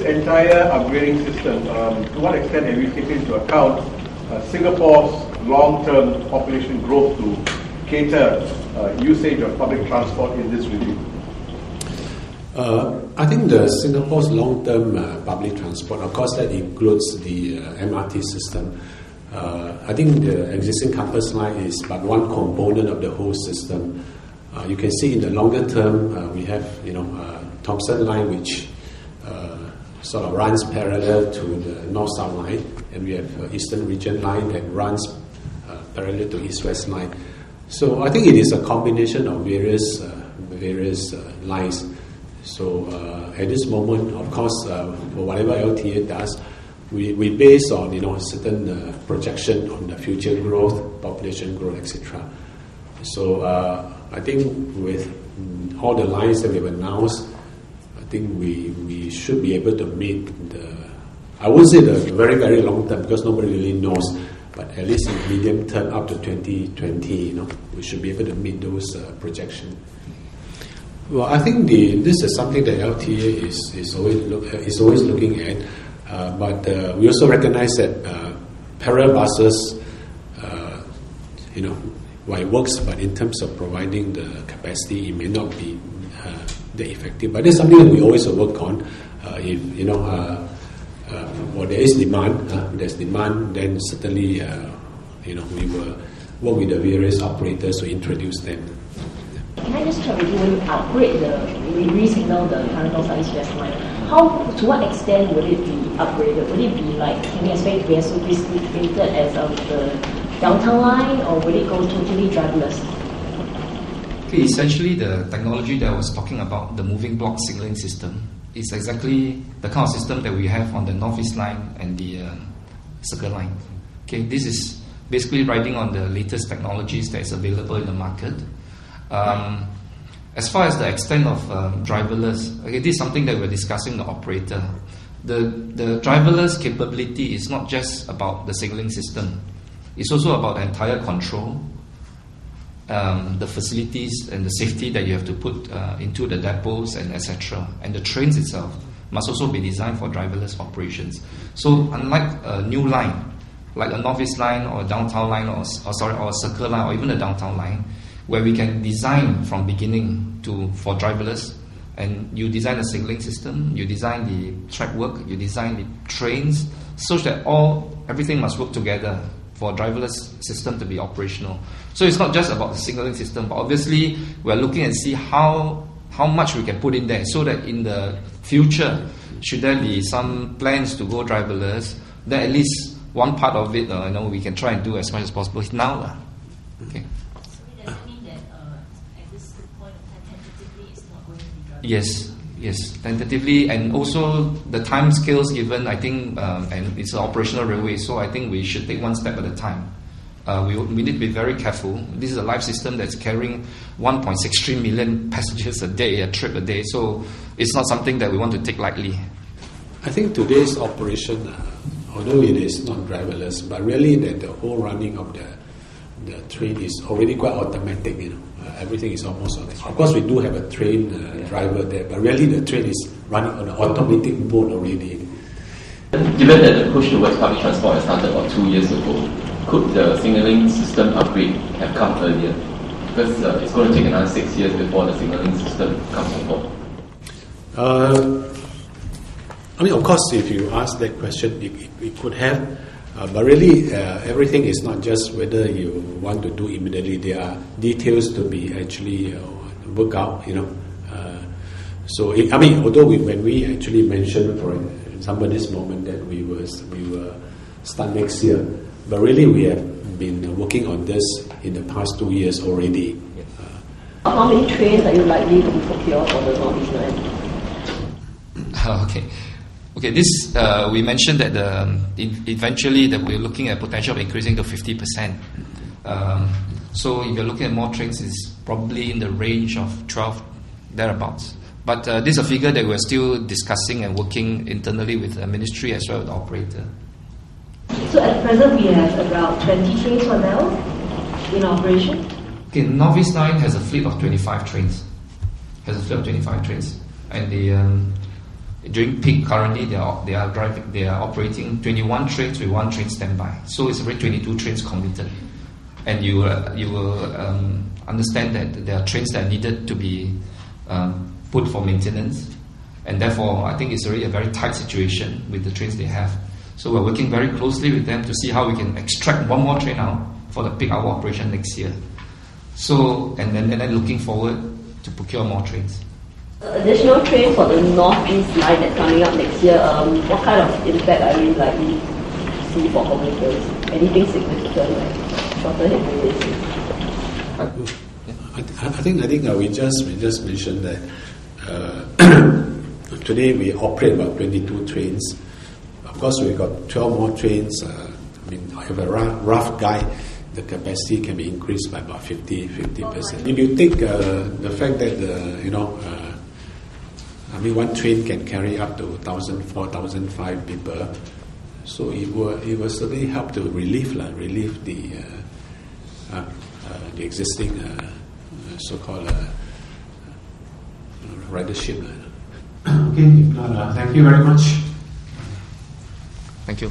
entire upgrading system, to what extent have you taken into account Singapore's long-term population growth to cater usage of public transport in this review? I think the Singapore's long-term public transport, of course, that includes the MRT system. I think the existing campus line is but one component of the whole system. You can see in the longer term, we have Thomson Line, which sort of runs parallel to the North-South Line, and we have Eastern Region Line that runs parallel to East-West Line. So I think it is a combination of various lines. So at this moment, of course, for whatever LTA does, we base on certain projection on the future growth, population growth, etc. So I think with all the lines that we've announced, I think we should be able to meet I won't say the very, very long term because nobody really knows, but at least in medium term up to 2020, we should be able to meet those projections. Well, I think this is something that LTA is always looking at, but we also recognize that parallel buses, well, it works, but in terms of providing the capacity, it may not be that effective. But that's something that we always work on. If there is demand, there's demand, then certainly we will work with the various operators to introduce them. Can I just check with you, when you upgrade we re-signal the current North East-West line, to what extent will it be upgraded? Will it be like, can we expect to be so basically treated as of the downtown line, or will it go totally driverless? Okay, essentially the technology that I was talking about, the moving block signaling system, is exactly the kind of system that we have on the North-East line and the Circle line. Okay, this is basically riding on the latest technologies that is available in the market. As far as the extent of driverless, okay, this is something that we're discussing with the operator. The driverless capability is not just about the signaling system. It's also about the entire control, the facilities and the safety that you have to put into the depots and etc. And the trains itself must also be designed for driverless operations. So unlike a new line, like a North-East line or a downtown line or a Circle line or even a downtown line, where we can design from beginning for driverless, and you design a signaling system, you design the track work, you design the trains, such that everything must work together for a driverless system to be operational. So it's not just about the signaling system, but obviously we're looking and see how much we can put in there, so that in the future, should there be some plans to go driverless, then at least one part of it, we can try and do as much as possible now. Okay. Yes, tentatively, and also the time scales given, I think, and it's an operational railway, so I think we should take one step at a time. We need to be very careful. This is a live system that's carrying 1.63 million passengers a trip a day, so it's not something that we want to take lightly. I think today's operation, although it is not driverless, but really that the whole running of the train is already quite automatic, everything is almost automatic. Of course, we do have a train driver there, but really the train is running on an automatic mode already. Given that the push towards public transport has started about 2 years ago, could the signaling system upgrade have come earlier? Because it's going to take another 6 years before the signaling system comes on board. Of course, if you ask that question, it could have. But really, everything is not just whether you want to do immediately. There are details to be actually worked out, although when we actually mentioned, for example, this moment that we will start next year, but really we have been working on this in the past 2 years already. How many trains are you likely to procure for the North-East line? Okay, this we mentioned that eventually that we're looking at potential of increasing to 50%. So if you're looking at more trains, it's probably in the range of 12 thereabouts. But this is a figure that we're still discussing and working internally with the ministry as well as the operator. So at present we have about 20 trains for now in operation? Okay, North-East Line has a fleet of 25 trains. And During peak, currently they are operating 21 trains with 1 train standby. So it's already 22 trains committed. And you will understand that there are trains that are needed to be put for maintenance, and therefore I think it's already a very tight situation with the trains they have. So we're working very closely with them to see how we can extract 1 more train out for the peak hour operation next year. So and then looking forward to procure more trains. Additional train for the northeast line that's coming up next year. What kind of impact are you likely to see for commuters? Anything significant, like shorter headway basis? I think we just mentioned that today we operate about 22 trains. Of course, we got 12 more trains. I have a rough guide. The capacity can be increased by about 50%. If you take the fact that 1 train can carry up to 1,004, 1,005 people, so it will certainly help to relieve the existing so-called ridership. Okay, thank you very much. Thank you.